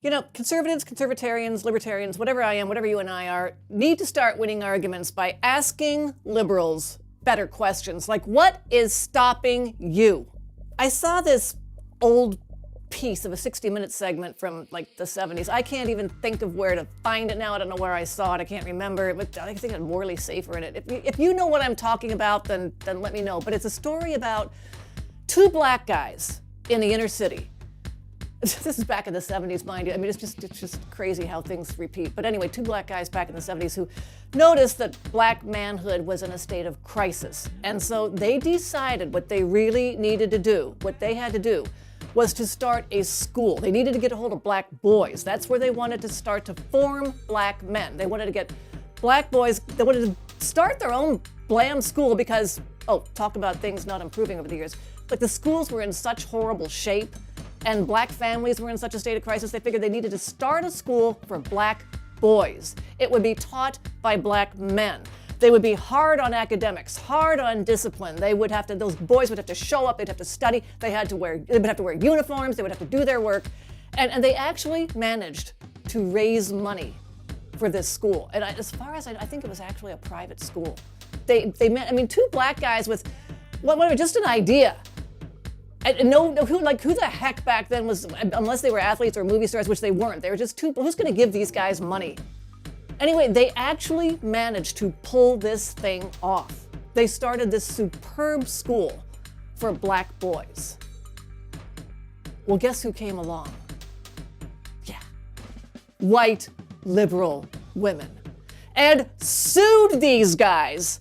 You know, conservatives, conservatarians, libertarians, whatever I am, whatever you and I are, need to start winning arguments by asking liberals better questions, like what is stopping you? I saw this old piece of a 60-minute segment from like the 70s. I can't even think of where to find it now. I don't know where I saw it. I can't remember. But I think it had Morley Safer in it. If you know what I'm talking about, then let me know. But it's a story about two black guys in the inner city. This is back in the 70s, mind you. I mean, it's just crazy how things repeat. But anyway, two black guys back in the 70s who noticed that black manhood was in a state of crisis. And so they decided what they really needed to do, what they had to do, was to start a school. They needed to get a hold of black boys. That's where they wanted to start to form black men. They wanted to get black boys, they wanted to start their own blam school because, oh, talk about things not improving over the years. But the schools were in such horrible shape and black families were in such a state of crisis, they figured they needed to start a school for black boys. It would be taught by black men. They would be hard on academics, hard on discipline. Those boys would have to show up, they'd have to study, they would have to wear uniforms, they would have to do their work. And they actually managed to raise money for this school. And as far as I think it was actually a private school. Two black guys with, just an idea. And who the heck back then was, unless they were athletes or movie stars, which they weren't. They were just who's going to give these guys money? Anyway, they actually managed to pull this thing off. They started this superb school for black boys. Well, guess who came along? Yeah, white liberal women. And sued these guys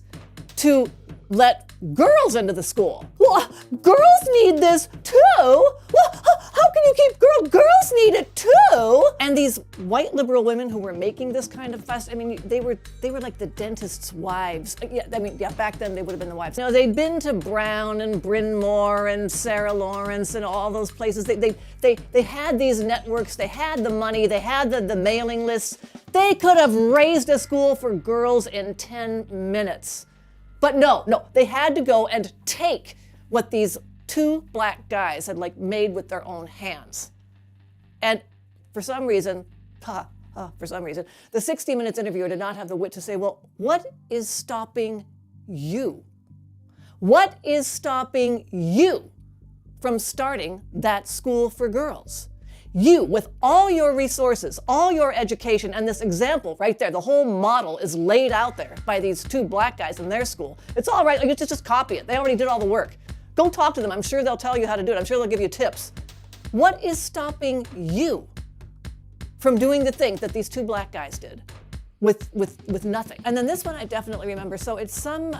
to let girls into the school. Well, girls need this too. Well, how can you keep girls need it too? And these white liberal women who were making this kind of fuss, I mean, they were like the dentist's wives. Back then they would have been the wives. You know, they'd been to Brown and Bryn Mawr and Sarah Lawrence and all those places. They had these networks, they had the money, they had the mailing lists. They could have raised a school for girls in 10 minutes. But no, they had to go and take what these two black guys had made with their own hands. And for some reason, the 60 Minutes interviewer did not have the wit to say, well, what is stopping you? What is stopping you from starting that school for girls? You, with all your resources, all your education, and this example right there, the whole model is laid out there by these two black guys in their school. It's all right, just copy it. They already did all the work. Go talk to them. I'm sure they'll tell you how to do it. I'm sure they'll give you tips. What is stopping you from doing the thing that these two black guys did with nothing? And then this one I definitely remember. So it's some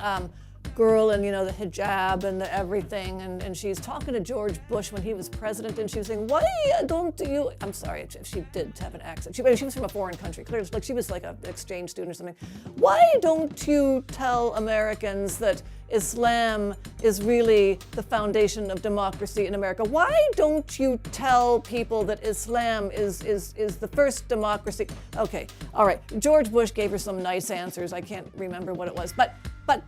girl and, the hijab and the everything, and she's talking to George Bush when he was president, and she was saying, why don't you, I'm sorry if she did have an accent, she was from a foreign country, clearly, she was like an exchange student or something. Why don't you tell Americans that Islam is really the foundation of democracy in America? Why don't you tell people that Islam is the first democracy? Okay, all right, George Bush gave her some nice answers, I can't remember what it was, but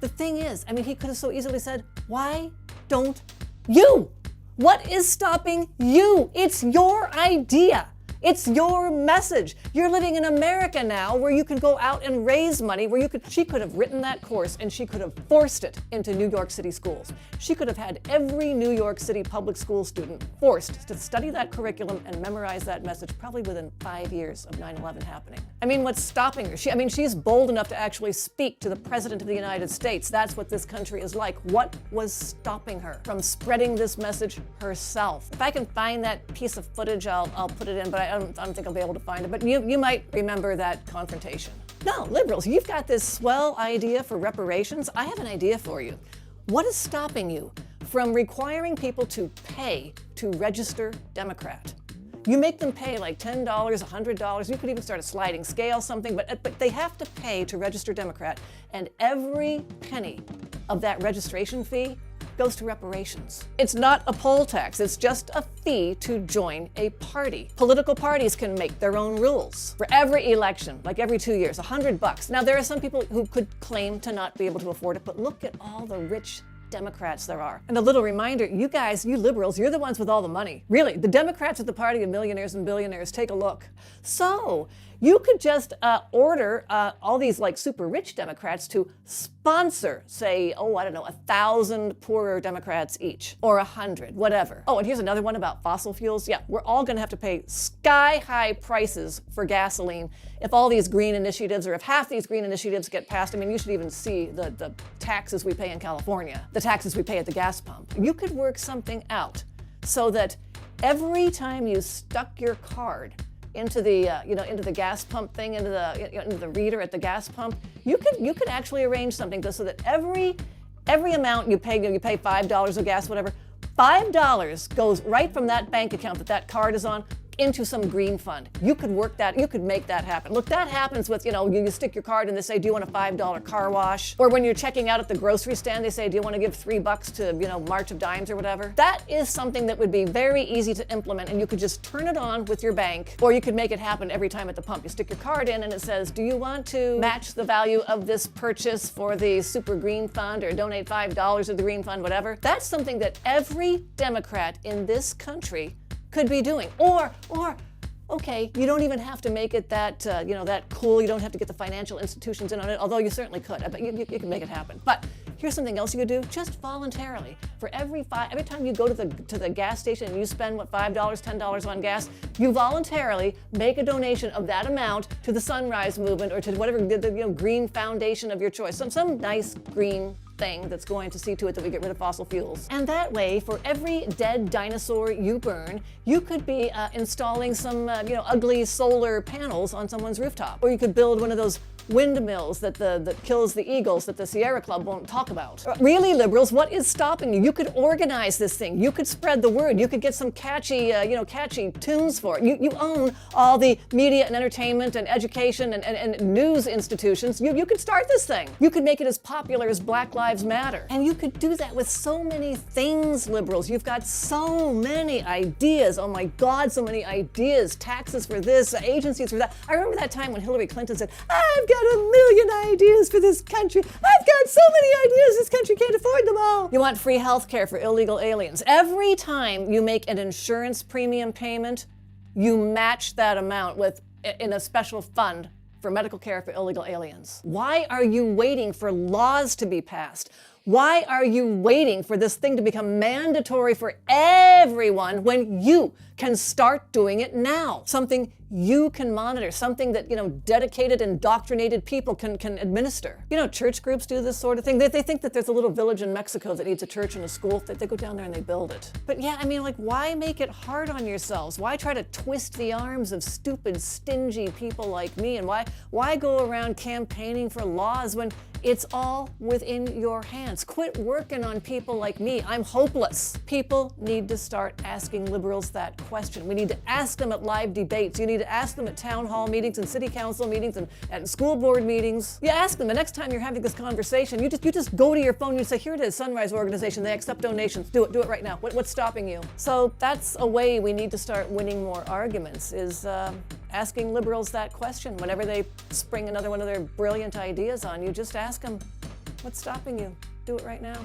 the thing is, he could have so easily said, why don't you? What is stopping you? It's your idea. It's your message. You're living in America now where you can go out and raise money, she could have written that course and she could have forced it into New York City schools. She could have had every New York City public school student forced to study that curriculum and memorize that message probably within 5 years of 9/11 happening. What's stopping her? She's bold enough to actually speak to the President of the United States. That's what this country is like. What was stopping her from spreading this message herself? If I can find that piece of footage, I'll put it in, but I don't think I'll be able to find it, but you might remember that confrontation. No, liberals, you've got this swell idea for reparations. I have an idea for you. What is stopping you from requiring people to pay to register Democrat? You make them pay like $10, $100. You could even start a sliding scale, something, but they have to pay to register Democrat, and every penny of that registration fee goes to reparations. It's not a poll tax, it's just a fee to join a party. Political parties can make their own rules. For every election, like every 2 years, $100. Now there are some people who could claim to not be able to afford it, but look at all the rich Democrats there are. And a little reminder, you guys, you liberals, you're the ones with all the money. Really, the Democrats are the party of millionaires and billionaires. Take a look. So you could just order all these like super rich Democrats to sponsor, say, oh, I don't know, 1,000 poorer Democrats each, or 100, whatever. Oh, and here's another one about fossil fuels. Yeah, we're all gonna have to pay sky-high prices for gasoline if all these green initiatives, or if half these green initiatives get passed. I mean, you should even see the taxes we pay in California, the taxes we pay at the gas pump. You could work something out so that every time you stuck your card into the into the gas pump thing, into the reader at the gas pump, you could actually arrange something so that every amount you pay, you pay $5 of gas, whatever, $5 goes right from that bank account that card is on into some green fund. You could work that, you could make that happen. Look, that happens with, you stick your card and they say, do you want a $5 car wash? Or when you're checking out at the grocery stand, they say, do you want to give $3 to, March of Dimes or whatever? That is something that would be very easy to implement, and you could just turn it on with your bank, or you could make it happen every time at the pump. You stick your card in and it says, do you want to match the value of this purchase for the super green fund, or donate $5 to the green fund, whatever? That's something that every Democrat in this country could be doing. Or, okay, you don't even have to make it that, that cool. You don't have to get the financial institutions in on it, although you certainly could. I bet you can make it happen. But here's something else you could do, just voluntarily. For every time you go to the gas station and you spend, $5, $10 on gas, you voluntarily make a donation of that amount to the Sunrise Movement, or to whatever, the green foundation of your choice. Some nice green thing that's going to see to it that we get rid of fossil fuels. And that way, for every dead dinosaur you burn, you could be installing some ugly solar panels on someone's rooftop. Or you could build one of those windmills that kills the eagles that the Sierra Club won't talk about. Really, liberals, what is stopping you? You could organize this thing. You could spread the word. You could get some catchy tunes for it. You own all the media and entertainment and education and news institutions. You could start this thing. You could make it as popular as Black Lives Matter. And you could do that with so many things, liberals. You've got so many ideas. Oh my God, so many ideas. Taxes for this, agencies for that. I remember that time when Hillary Clinton said, I've got 1,000,000 ideas for this country. I've got so many ideas, this country can't afford them all. You want free health care for illegal aliens. Every time you make an insurance premium payment, you match that amount in a special fund for medical care for illegal aliens. Why are you waiting for laws to be passed? Why are you waiting for this thing to become mandatory for everyone when you can start doing it now? Something you can monitor, something that, dedicated, indoctrinated people can administer. Church groups do this sort of thing. They think that there's a little village in Mexico that needs a church and a school, that they go down there and they build it. But yeah, why make it hard on yourselves? Why try to twist the arms of stupid, stingy people like me? And why go around campaigning for laws when it's all within your hands? Quit working on people like me. I'm hopeless. People need to start asking liberals that question. We need to ask them at live debates. You need to ask them at town hall meetings and city council meetings and school board meetings. You ask them the next time you're having this conversation. You just go to your phone and you say, here it is, Sunrise Organization. They accept donations. Do it right now. What's stopping you? So that's a way we need to start winning more arguments, is asking liberals that question. Whenever they spring another one of their brilliant ideas on you, just ask them, what's stopping you? Do it right now.